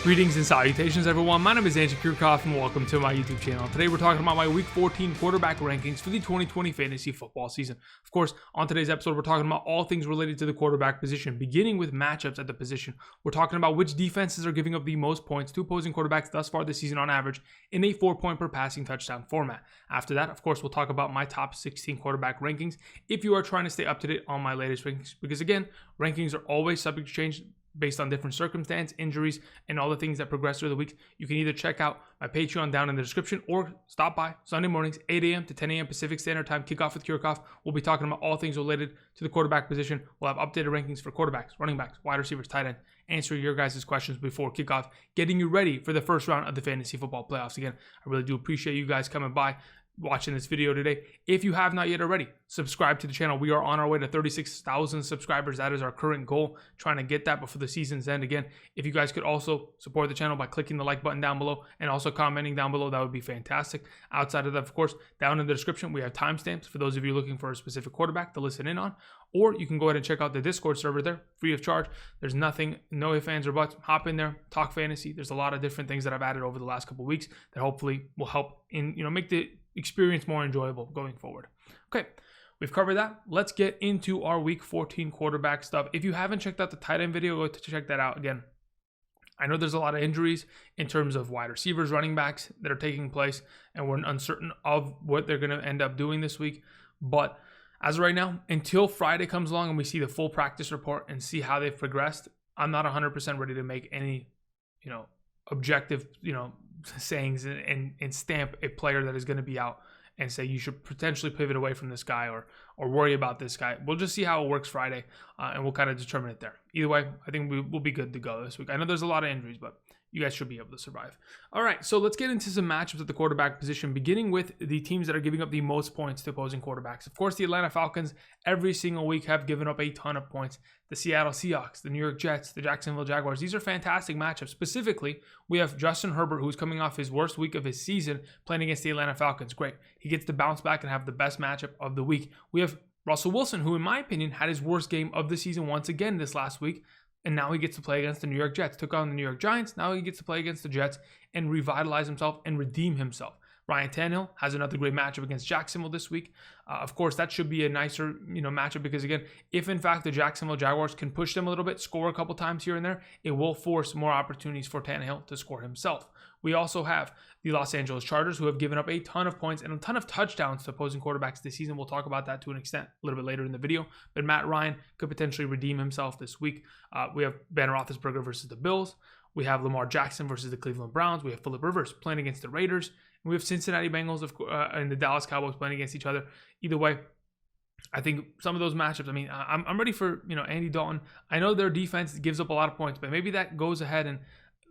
Greetings and salutations, everyone. My name is Andrew Kirchhoff, and welcome to my YouTube channel. Today, we're talking about my Week 14 quarterback rankings for the 2020 fantasy football season. Of course, on today's episode, we're talking about all things related to the quarterback position, beginning with matchups at the position. We're talking about which defenses are giving up the most points to opposing quarterbacks thus far this season on average in a 4-point per passing touchdown format. After that, of course, we'll talk about my top 16 quarterback rankings if you are trying to stay up to date on my latest rankings, because again, rankings are always subject to change based on different circumstances, injuries, and all the things that progress through the week. You can either check out my Patreon down in the description or stop by Sunday mornings, 8 a.m. to 10 a.m. Pacific Standard Time, kickoff with Kirchhoff. We'll be talking about all things related to the quarterback position. We'll have updated rankings for quarterbacks, running backs, wide receivers, tight end, answering your guys' questions before kickoff, getting you ready for the first round of the fantasy football playoffs. Again, I really do appreciate you guys coming by, watching this video today. If you have not yet already, subscribe to the channel. We are on our way to 36,000 subscribers. That is our current goal, trying to get that before the season's end. Again, if you guys could also support the channel by clicking the like button down below and also commenting down below, that would be fantastic. Outside of that, of course, down in the description, we have timestamps for those of you looking for a specific quarterback to listen in on, or you can go ahead and check out the Discord server there, free of charge. There's nothing, no ifs, ands, or buts. Hop in there, talk fantasy. There's a lot of different things that I've added over the last couple of weeks that hopefully will help in, make the experience more enjoyable going forward. Okay, we've covered that. Let's get into our Week 14 quarterback stuff. If you haven't checked out the tight end video, go to check that out. Again, I know there's a lot of injuries in terms of wide receivers, running backs that are taking place, and we're uncertain of what they're going to end up doing this week. But as of right now, until Friday comes along and we see the full practice report and see how they've progressed, I'm not 100% ready to make any, objective, sayings and stamp a player that is going to be out and say you should potentially pivot away from this guy or worry about this guy. We'll just see how it works Friday, and we'll kind of determine it there. Either way, I think we'll be good to go this week. I know there's a lot of injuries, but you guys should be able to survive. All right, so let's get into some matchups at the quarterback position, beginning with the teams that are giving up the most points to opposing quarterbacks. Of course, the Atlanta Falcons every single week have given up a ton of points. The Seattle Seahawks, the New York Jets, the Jacksonville Jaguars. These are fantastic matchups. Specifically, we have Justin Herbert, who's coming off his worst week of his season, playing against the Atlanta Falcons. Great. He gets to bounce back and have the best matchup of the week. We have Russell Wilson, who in my opinion had his worst game of the season once again this last week. And now he gets to play against the New York Jets. Took on the New York Giants. Now he gets to play against the Jets and revitalize himself and redeem himself. Ryan Tannehill has another great matchup against Jacksonville this week. Of course, that should be a nicer, matchup because, again, if in fact the Jacksonville Jaguars can push them a little bit, score a couple times here and there, it will force more opportunities for Tannehill to score himself. We also have the Los Angeles Chargers, who have given up a ton of points and a ton of touchdowns to opposing quarterbacks this season. We'll talk about that to an extent a little bit later in the video. But Matt Ryan could potentially redeem himself this week. We have Ben Roethlisberger versus the Bills. We have Lamar Jackson versus the Cleveland Browns. We have Phillip Rivers playing against the Raiders. And we have Cincinnati Bengals and the Dallas Cowboys playing against each other. Either way, I think some of those matchups, I'm ready for, Andy Dalton. I know their defense gives up a lot of points, but maybe that goes ahead and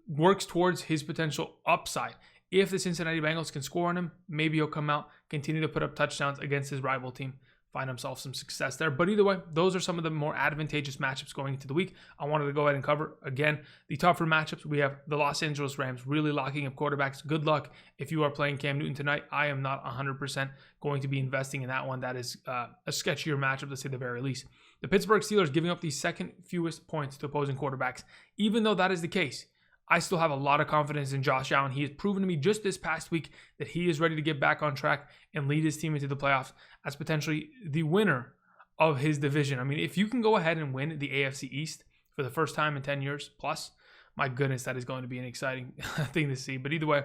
works towards his potential upside. If the Cincinnati Bengals can score on him, maybe he'll come out, continue to put up touchdowns against his rival team, find himself some success there. But either way, those are some of the more advantageous matchups going into the week. I wanted to go ahead and cover, again, the tougher matchups. We have the Los Angeles Rams really locking up quarterbacks. Good luck if you are playing Cam Newton tonight. I am not 100% going to be investing in that one. That is a sketchier matchup, to say the very least. The Pittsburgh Steelers giving up the second fewest points to opposing quarterbacks. Even though that is the case, I still have a lot of confidence in Josh Allen. He has proven to me just this past week that he is ready to get back on track and lead his team into the playoffs as potentially the winner of his division. If you can go ahead and win the AFC East for the first time in 10 years plus, my goodness, that is going to be an exciting thing to see. But either way,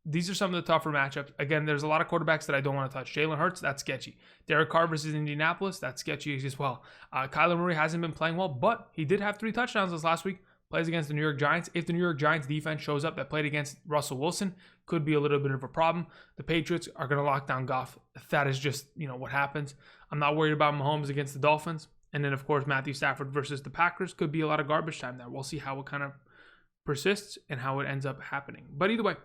these are some of the tougher matchups. Again, there's a lot of quarterbacks that I don't want to touch. Jalen Hurts, that's sketchy. Derek Carr versus Indianapolis, that's sketchy as well. Kyler Murray hasn't been playing well, but he did have 3 touchdowns this last week. Plays against the New York Giants. If the New York Giants defense shows up that played against Russell Wilson, could be a little bit of a problem. The Patriots are going to lock down Goff. That is just, what happens. I'm not worried about Mahomes against the Dolphins. And then, of course, Matthew Stafford versus the Packers could be a lot of garbage time there. We'll see how it kind of persists and how it ends up happening. But either way,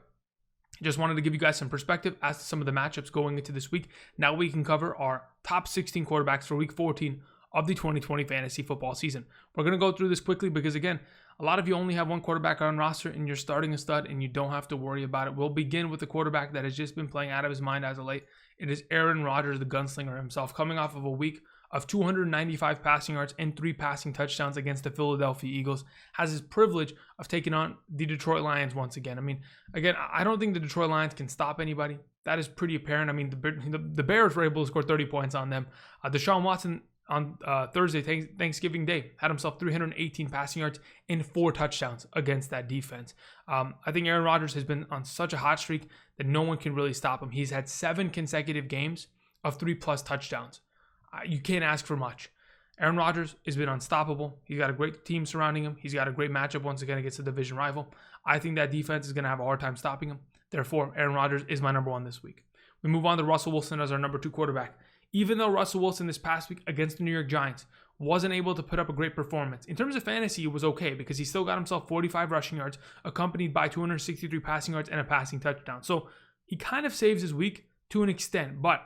just wanted to give you guys some perspective as to some of the matchups going into this week. Now we can cover our top 16 quarterbacks for Week 14 of the 2020 fantasy football season. We're going to go through this quickly because, again, a lot of you only have one quarterback on roster and you're starting a stud and you don't have to worry about it. We'll begin with the quarterback that has just been playing out of his mind as of late. It is Aaron Rodgers, the gunslinger himself, coming off of a week of 295 passing yards and 3 passing touchdowns against the Philadelphia Eagles, has his privilege of taking on the Detroit Lions once again. I mean, again, I don't think the Detroit Lions can stop anybody. That is pretty apparent. I mean, the Bears were able to score 30 points on them. Deshaun Watson on Thursday, Thanksgiving Day, had himself 318 passing yards and 4 touchdowns against that defense. I think Aaron Rodgers has been on such a hot streak that no one can really stop him. He's had 7 consecutive games of 3+ touchdowns. You can't ask for much. Aaron Rodgers has been unstoppable. He's got a great team surrounding him. He's got a great matchup once again against the division rival. I think that defense is going to have a hard time stopping him. Therefore, Aaron Rodgers is my number 1 this week. We move on to Russell Wilson as our number 2 quarterback. Even though Russell Wilson this past week against the New York Giants wasn't able to put up a great performance, in terms of fantasy, it was okay because he still got himself 45 rushing yards, accompanied by 263 passing yards and a passing touchdown. So he kind of saves his week to an extent. But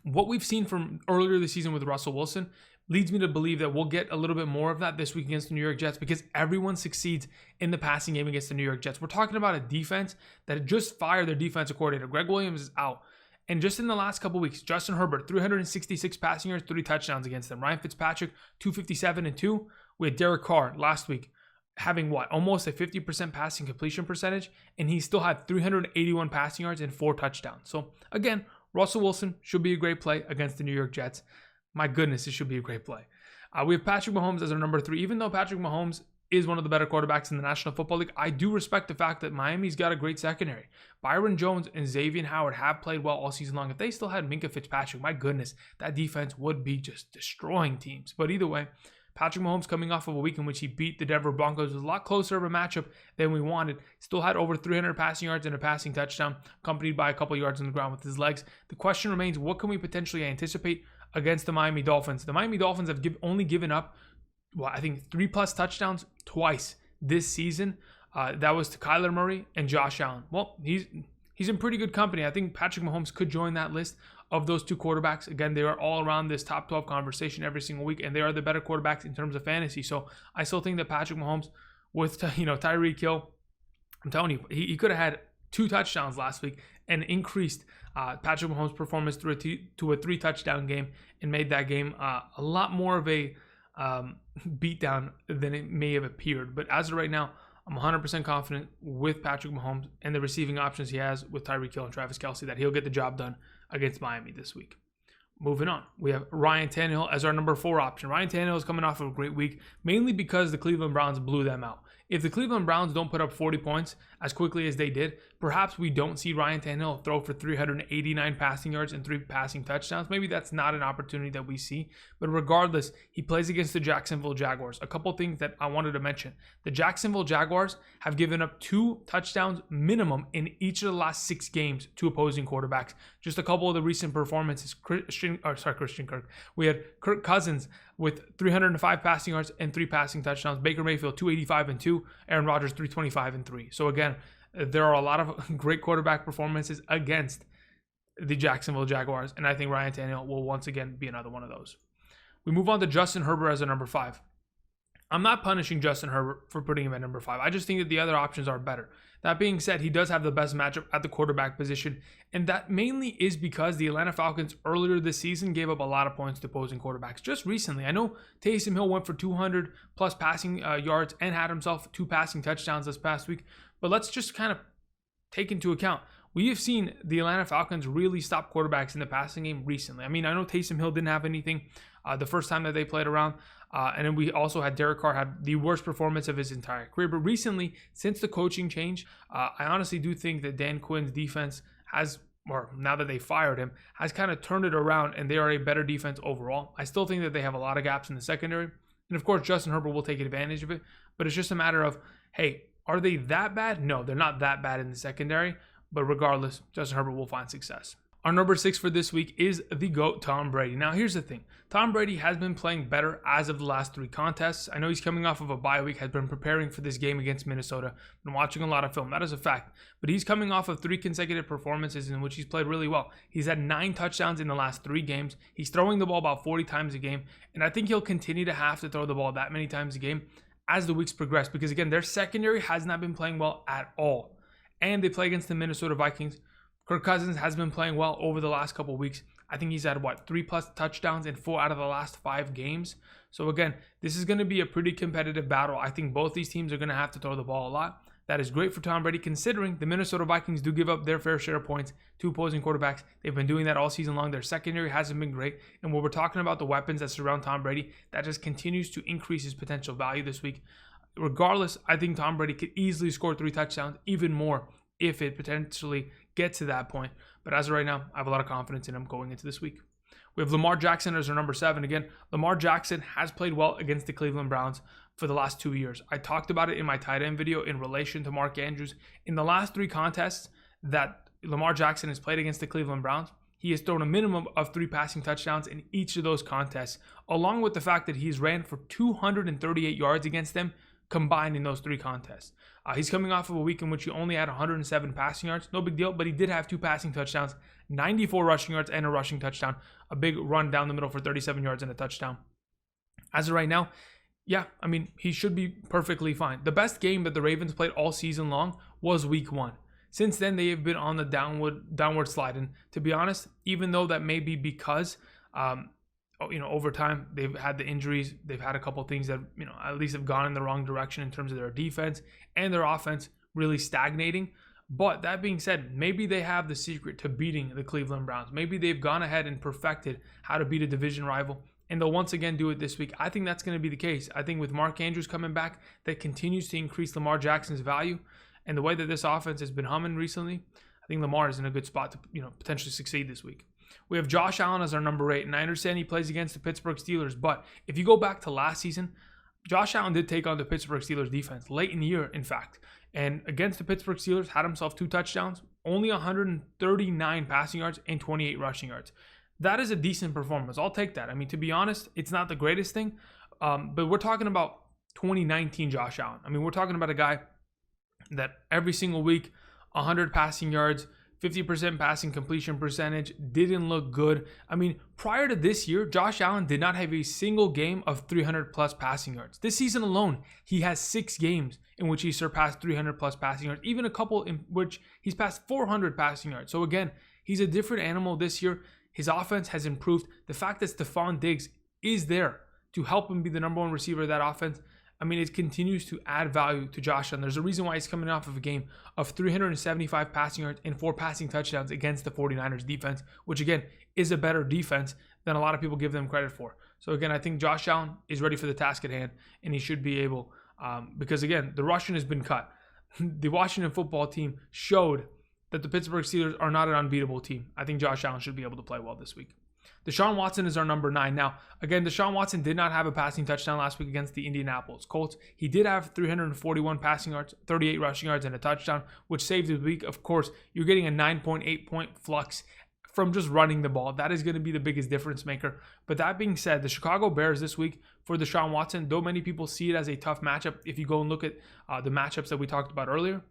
what we've seen from earlier this season with Russell Wilson leads me to believe that we'll get a little bit more of that this week against the New York Jets because everyone succeeds in the passing game against the New York Jets. We're talking about a defense that just fired their defensive coordinator. Greg Williams is out. And just in the last couple weeks, Justin Herbert, 366 passing yards, 3 touchdowns against them. Ryan Fitzpatrick, 257 and 2. We had Derek Carr last week having almost a 50% passing completion percentage, and he still had 381 passing yards and 4 touchdowns. So again, Russell Wilson should be a great play against the New York Jets. My goodness, it should be a great play. We have Patrick Mahomes as our number 3. Even though Patrick Mahomes is one of the better quarterbacks in the National Football League, I do respect the fact that Miami's got a great secondary. Byron Jones and Xavier Howard have played well all season long. If they still had Minkah Fitzpatrick, my goodness, that defense would be just destroying teams. But either way, Patrick Mahomes, coming off of a week in which he beat the Denver Broncos, was a lot closer of a matchup than we wanted. Still had over 300 passing yards and a passing touchdown, accompanied by a couple yards on the ground with his legs. The question remains, what can we potentially anticipate against the Miami Dolphins? The Miami Dolphins have only given up, I think 3+ touchdowns twice this season. That was to Kyler Murray and Josh Allen. Well, he's in pretty good company. I think Patrick Mahomes could join that list of those 2 quarterbacks. Again, they are all around this top 12 conversation every single week, and they are the better quarterbacks in terms of fantasy. So I still think that Patrick Mahomes with Tyreek Hill, I'm telling you, he could have had 2 touchdowns last week and increased Patrick Mahomes' performance to a 3 touchdown game and made that game a lot more of a beatdown than it may have appeared. But as of right now, I'm 100% confident with Patrick Mahomes and the receiving options he has with Tyreek Hill and Travis Kelce that he'll get the job done against Miami this week. Moving on, we have Ryan Tannehill as our number 4 option. Ryan Tannehill is coming off of a great week, mainly because the Cleveland Browns blew them out. If the Cleveland Browns don't put up 40 points as quickly as they did, perhaps we don't see Ryan Tannehill throw for 389 passing yards and 3 passing touchdowns. Maybe that's not an opportunity that we see. But regardless, he plays against the Jacksonville Jaguars. A couple things that I wanted to mention. The Jacksonville Jaguars have given up 2 touchdowns minimum in each of the last 6 games to opposing quarterbacks. Just a couple of the recent performances. Christian Kirk. We had Kirk Cousins with 305 passing yards and 3 passing touchdowns. Baker Mayfield, 285 and 2. Aaron Rodgers, 325 and 3. So again, there are a lot of great quarterback performances against the Jacksonville Jaguars, and I think Ryan Tannehill will once again be another one of those. We move on to Justin Herbert as a number 5. I'm not punishing Justin Herbert for putting him at number 5. I just think that the other options are better. That being said, he does have the best matchup at the quarterback position, and that mainly is because the Atlanta Falcons earlier this season gave up a lot of points to opposing quarterbacks. Just recently, I know Taysom Hill went for 200 plus passing yards and had himself 2 passing touchdowns this past week, but let's just kind of take into account, we have seen the Atlanta Falcons really stop quarterbacks in the passing game recently. I mean, I know Taysom Hill didn't have anything the first time that they played around, and then we also had Derek Carr had the worst performance of his entire career. But recently, since the coaching change, I honestly do think that Dan Quinn's defense has, or now that they fired him, has kind of turned it around, and they are a better defense overall. I still think that they have a lot of gaps in the secondary, and of course, Justin Herbert will take advantage of it. But it's just a matter of, hey, are they that bad? No, they're not that bad in the secondary. But regardless, Justin Herbert will find success. Our number 6 for this week is the GOAT, Tom Brady. Now, here's the thing. Tom Brady has been playing better as of the last 3 contests. I know he's coming off of a bye week, has been preparing for this game against Minnesota, been watching a lot of film. That is a fact. But he's coming off of 3 consecutive performances in which he's played really well. He's had 9 touchdowns in the last 3 games. He's throwing the ball about 40 times a game. And I think he'll continue to have to throw the ball that many times a game as the weeks progress. Because, again, their secondary has not been playing well at all. And they play against the Minnesota Vikings. Kirk Cousins has been playing well over the last couple of weeks. I think he's had 3+ touchdowns in 4 out of the last 5 games. So again, this is going to be a pretty competitive battle. I think both these teams are going to have to throw the ball a lot. That is great for Tom Brady, considering the Minnesota Vikings do give up their fair share of points to opposing quarterbacks. They've been doing that all season long. Their secondary hasn't been great. And when we're talking about the weapons that surround Tom Brady, that just continues to increase his potential value this week. Regardless, I think Tom Brady could easily score 3 touchdowns, even more if it potentially gets to that point. But as of right now, I have a lot of confidence in him going into this week. We have Lamar Jackson as our number 7. Again, Lamar Jackson has played well against the Cleveland Browns for the last 2 years. I talked about it in my tight end video in relation to Mark Andrews. In the last 3 contests that Lamar Jackson has played against the Cleveland Browns, he has thrown a minimum of 3 passing touchdowns in each of those contests, along with the fact that he's ran for 238 yards against them combined in those 3 contests. He's coming off of a week in which he only had 107 passing yards. No big deal, but he did have 2 passing touchdowns, 94 rushing yards, and a rushing touchdown. A big run down the middle for 37 yards and a touchdown. As of right now, yeah, I mean, he should be perfectly fine. The best game that the Ravens played all season long was week 1. Since then, they have been on the downward slide. And to be honest, even though that may be because, over time, they've had the injuries, they've had a couple of things that, at least have gone in the wrong direction in terms of their defense and their offense really stagnating. But that being said, maybe they have the secret to beating the Cleveland Browns. Maybe they've gone ahead and perfected how to beat a division rival, and they'll once again do it this week. I think that's going to be the case. I think with Mark Andrews coming back, that continues to increase Lamar Jackson's value, and the way that this offense has been humming recently, I think Lamar is in a good spot to potentially succeed this week. We have Josh Allen as our number 8, and I understand he plays against the Pittsburgh Steelers, but if you go back to last season, Josh Allen did take on the Pittsburgh Steelers defense late in the year, in fact, and against the Pittsburgh Steelers had himself 2 touchdowns, only 139 passing yards, and 28 rushing yards. That is a decent performance. I'll take that. I mean, to be honest, it's not the greatest thing, but we're talking about 2019 Josh Allen. I mean, we're talking about a guy that every single week, 100 passing yards, 50% passing completion percentage, didn't look good. I mean, prior to this year, Josh Allen did not have a single game of 300+ passing yards. This season alone, he has 6 games in which he surpassed 300+ passing yards, even a couple in which he's passed 400 passing yards. So again, he's a different animal this year. His offense has improved. The fact that Stephon Diggs is there to help him be the number 1 receiver of that offense, I mean, it continues to add value to Josh Allen. There's a reason why he's coming off of a game of 375 passing yards and 4 passing touchdowns against the 49ers defense, which again is a better defense than a lot of people give them credit for. So again, I think Josh Allen is ready for the task at hand, and he should be able, because again, the rushing has been cut. The Washington football team showed that the Pittsburgh Steelers are not an unbeatable team. I think Josh Allen should be able to play well this week. Deshaun Watson is our number 9. Now, again, Deshaun Watson did not have a passing touchdown last week against the Indianapolis Colts. He did have 341 passing yards, 38 rushing yards, and a touchdown, which saved his week. Of course, you're getting a 9.8 point flux from just running the ball. That is going to be the biggest difference maker. But that being said, the Chicago Bears this week for Deshaun Watson, though many people see it as a tough matchup, if you go and look at the matchups that we talked about earlier,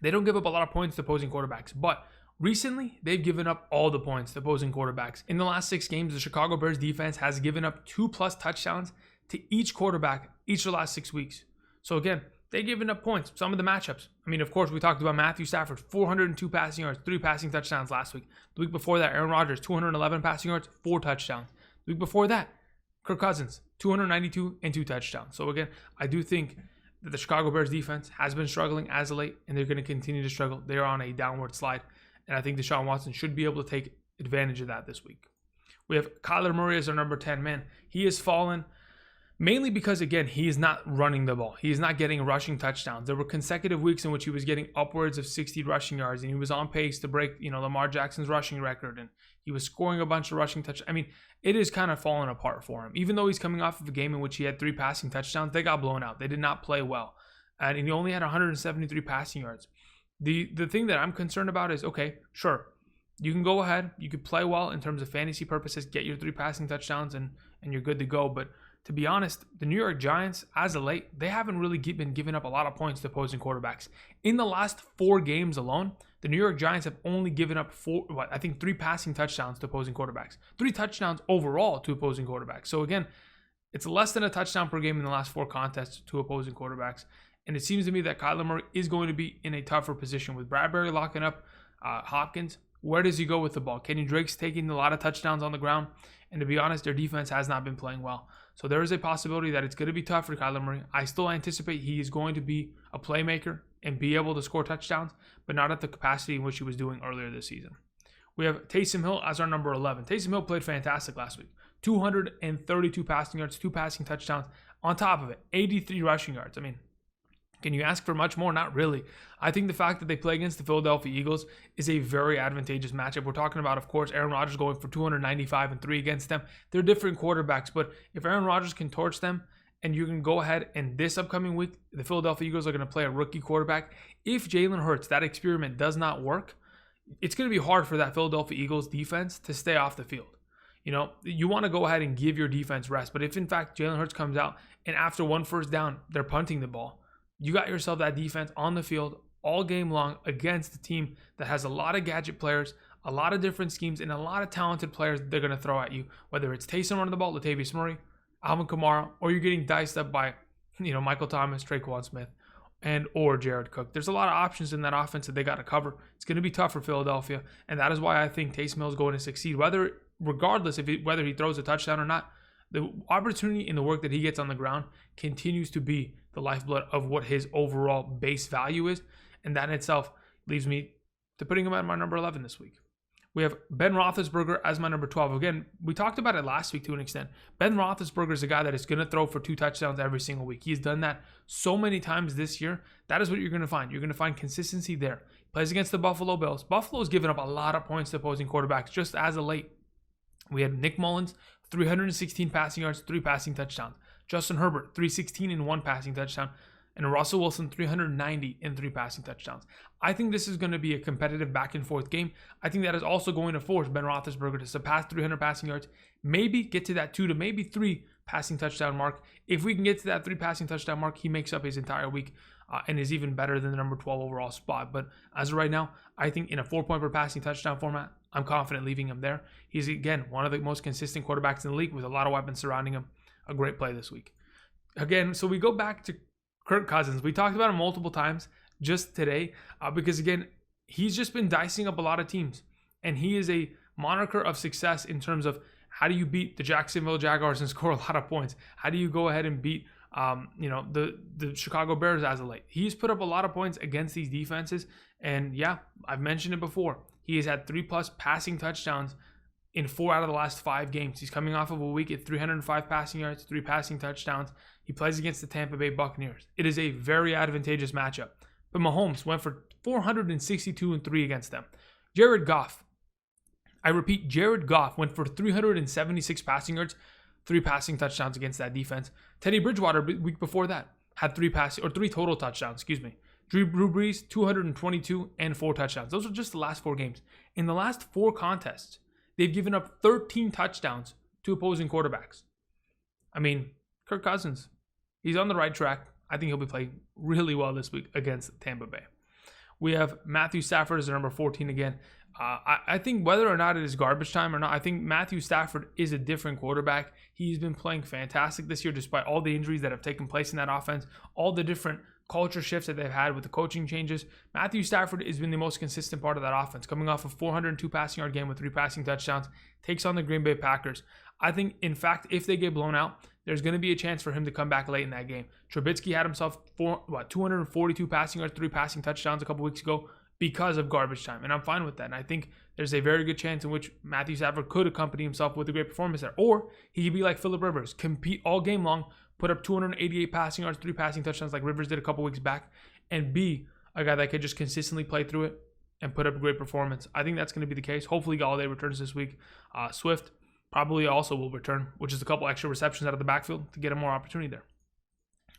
they don't give up a lot of points to opposing quarterbacks. But recently, they've given up all the points to opposing quarterbacks. In the last 6 games, the Chicago Bears defense has given up 2+ touchdowns to each quarterback each of the last 6 weeks. So again, they've given up points. Some of the matchups. I mean, of course, we talked about Matthew Stafford, 402 passing yards, 3 passing touchdowns last week. The week before that, Aaron Rodgers, 211 passing yards, 4 touchdowns. The week before that, Kirk Cousins, 292 and 2 touchdowns. So again, I do think that the Chicago Bears defense has been struggling as of late, and they're going to continue to struggle. They're on a downward slide. And I think Deshaun Watson should be able to take advantage of that this week. We have Kyler Murray as our number 10 man. He has fallen mainly because, again, he is not running the ball. He is not getting rushing touchdowns. There were consecutive weeks in which he was getting upwards of 60 rushing yards, and he was on pace to break, Lamar Jackson's rushing record, and he was scoring a bunch of rushing touchdowns. I mean, it is kind of falling apart for him. Even though he's coming off of a game in which he had 3 passing touchdowns, they got blown out. They did not play well. And he only had 173 passing yards. The thing that I'm concerned about is, okay, sure, you can go ahead, you could play well in terms of fantasy purposes, get your 3 passing touchdowns, and you're good to go. But to be honest, the New York Giants, as of late, they haven't really been giving up a lot of points to opposing quarterbacks. In the last 4 games alone, the New York Giants have only given up 3 passing touchdowns to opposing quarterbacks. 3 touchdowns overall to opposing quarterbacks. So again, it's less than a touchdown per game in the last 4 contests to opposing quarterbacks. And it seems to me that Kyler Murray is going to be in a tougher position with Bradbury locking up Hopkins, Where does he go with the ball? Kenny Drake's taking a lot of touchdowns on the ground, and to be honest, their defense has not been playing well. So there is a possibility that it's going to be tough for Kyler Murray. I still anticipate he is going to be a playmaker and be able to score touchdowns, but not at the capacity in which he was doing earlier this season. We have Taysom Hill as our number 11. Taysom Hill played fantastic last week. 232 passing yards, 2 passing touchdowns. On top of it, 83 rushing yards. I mean, can you ask for much more? Not really. I think the fact that they play against the Philadelphia Eagles is a very advantageous matchup. We're talking about, of course, Aaron Rodgers going for 295 and 3 against them. They're different quarterbacks, but if Aaron Rodgers can torch them, and you can go ahead and this upcoming week, the Philadelphia Eagles are going to play a rookie quarterback. If Jalen Hurts, that experiment does not work, it's going to be hard for that Philadelphia Eagles defense to stay off the field. You know, you want to go ahead and give your defense rest, but if in fact Jalen Hurts comes out and after one first down, they're punting the ball, you got yourself that defense on the field all game long against a team that has a lot of gadget players, a lot of different schemes, and a lot of talented players they're going to throw at you, whether it's Taysom running the ball, Latavius Murray, Alvin Kamara, or you're getting diced up by, Michael Thomas, Traquan Smith, and or Jared Cook. There's a lot of options in that offense that they got to cover. It's going to be tough for Philadelphia, and that is why I think Taysom Hill is going to succeed, regardless whether he throws a touchdown or not. The opportunity in the work that he gets on the ground continues to be the lifeblood of what his overall base value is, and that in itself leaves me to putting him at my number 11 this week. We have Ben Roethlisberger as my number 12. Again, we talked about it last week to an extent. Ben Roethlisberger is a guy that is going to throw for 2 touchdowns every single week. He's done that so many times this year. That is what you're going to find. You're going to find consistency there. He plays against the Buffalo Bills. Buffalo's given up a lot of points to opposing quarterbacks just as of late. We had Nick Mullins, 316 passing yards, 3 passing touchdowns. Justin Herbert, 316 and 1 passing touchdown. And Russell Wilson, 390 and 3 passing touchdowns. I think this is going to be a competitive back and forth game. I think that is also going to force Ben Roethlisberger to surpass 300 passing yards, maybe get to that 2 to maybe 3 passing touchdown mark. If we can get to that 3 passing touchdown mark, he makes up his entire week and is even better than the number 12 overall spot. But as of right now, I think in a 4-point per passing touchdown format, I'm confident leaving him there. He's, again, one of the most consistent quarterbacks in the league with a lot of weapons surrounding him. A great play this week. Again, so we go back to Kirk Cousins. We talked about him multiple times just today because, again, he's just been dicing up a lot of teams. And he is a moniker of success in terms of how do you beat the Jacksonville Jaguars and score a lot of points? How do you go ahead and beat the Chicago Bears as of late? He's put up a lot of points against these defenses. And yeah, I've mentioned it before. He has had 3+ passing touchdowns in 4 out of the last 5 games. He's coming off of a week at 305 passing yards, 3 passing touchdowns. He plays against the Tampa Bay Buccaneers. It is a very advantageous matchup. But Mahomes went for 462 and 3 against them. Jared Goff went for 376 passing yards, 3 passing touchdowns against that defense. Teddy Bridgewater, week before that, had 3 total touchdowns, Drew Brees, 222 and 4 touchdowns. Those are just the last 4 games. In the last 4 contests, they've given up 13 touchdowns to opposing quarterbacks. I mean, Kirk Cousins, he's on the right track. I think he'll be playing really well this week against Tampa Bay. We have Matthew Stafford as the number 14 again. I think whether or not it is garbage time or not, I think Matthew Stafford is a different quarterback. He's been playing fantastic this year despite all the injuries that have taken place in that offense, all the different culture shifts that they've had with the coaching changes. Matthew Stafford has been the most consistent part of that offense, coming off a 402 passing yard game with 3 passing touchdowns, takes on the Green Bay Packers. I think, in fact, if they get blown out, there's going to be a chance for him to come back late in that game. Trubisky had himself 242 passing yards, 3 passing touchdowns a couple weeks ago because of garbage time, and I'm fine with that. And I think there's a very good chance in which Matthew Stafford could accompany himself with a great performance there. Or he could be like Phillip Rivers, compete all game long, put up 288 passing yards, 3 passing touchdowns like Rivers did a couple weeks back, and be a guy that could just consistently play through it and put up a great performance. I think that's going to be the case. Hopefully Galladay returns this week. Swift probably also will return, which is a couple extra receptions out of the backfield to get him more opportunity there.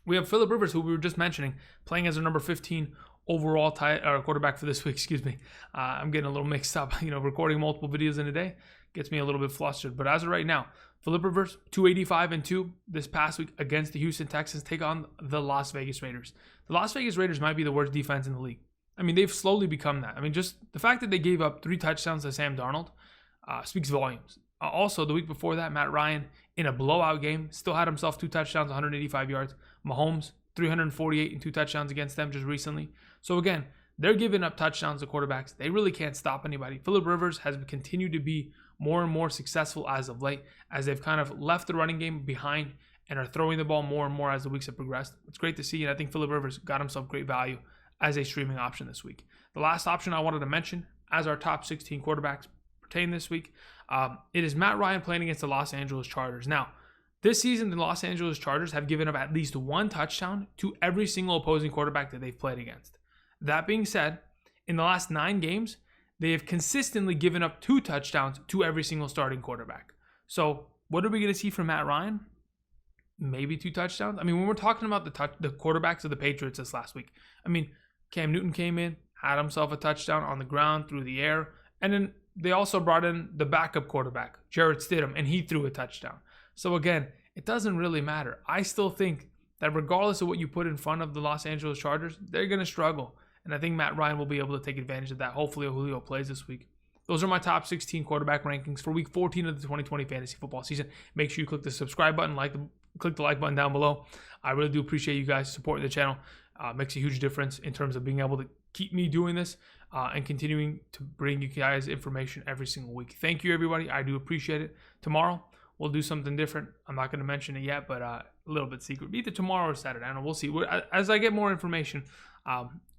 We have Phillip Rivers, who we were just mentioning, playing as a number 15 overall quarterback for this week. I'm getting a little mixed up. Recording multiple videos in a day gets me a little bit flustered. But as of right now, Phillip Rivers, 285 and 2 this past week against the Houston Texans, take on the Las Vegas Raiders. The Las Vegas Raiders might be the worst defense in the league. I mean, they've slowly become that. I mean, just the fact that they gave up 3 touchdowns to Sam Darnold speaks volumes. Also, the week before that, Matt Ryan, in a blowout game, still had himself 2 touchdowns, 185 yards. Mahomes, 348 and 2 touchdowns against them just recently. So again, they're giving up touchdowns to quarterbacks. They really can't stop anybody. Phillip Rivers has continued to be more and more successful as of late, as they've kind of left the running game behind and are throwing the ball more and more as the weeks have progressed. It's great to see, and I think Phillip Rivers got himself great value as a streaming option this week. The last option I wanted to mention as our top 16 quarterbacks pertain this week, it is Matt Ryan playing against the Los Angeles Chargers. Now, this season, the Los Angeles Chargers have given up at least one touchdown to every single opposing quarterback that they've played against. That being said, in the last 9 games, they have consistently given up 2 touchdowns to every single starting quarterback. So what are we going to see from Matt Ryan? Maybe 2 touchdowns. I mean, when we're talking about the quarterbacks of the Patriots this last week, I mean, Cam Newton came in, had himself a touchdown on the ground, through the air, and then they also brought in the backup quarterback, Jarrett Stidham, and he threw a touchdown. So again, it doesn't really matter. I still think that regardless of what you put in front of the Los Angeles Chargers, they're going to struggle. And I think Matt Ryan will be able to take advantage of that. Hopefully, Julio plays this week. Those are my top 16 quarterback rankings for week 14 of the 2020 fantasy football season. Make sure you click the subscribe button, click the like button down below. I really do appreciate you guys supporting the channel. Makes a huge difference in terms of being able to keep me doing this and continuing to bring you guys information every single week. Thank you, everybody. I do appreciate it. Tomorrow, we'll do something different. I'm not going to mention it yet, but a little bit secret. Either tomorrow or Saturday. I don't know. We'll see. As I get more information,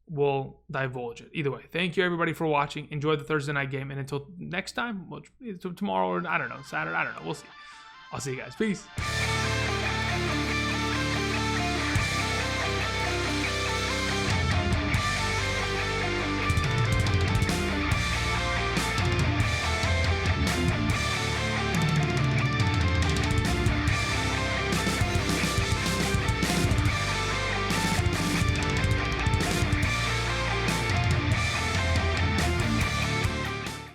we'll divulge it. Either way, thank you, everybody, for watching. Enjoy the Thursday night game. And until next time, tomorrow or I don't know, Saturday, I don't know. We'll see. I'll see you guys. Peace.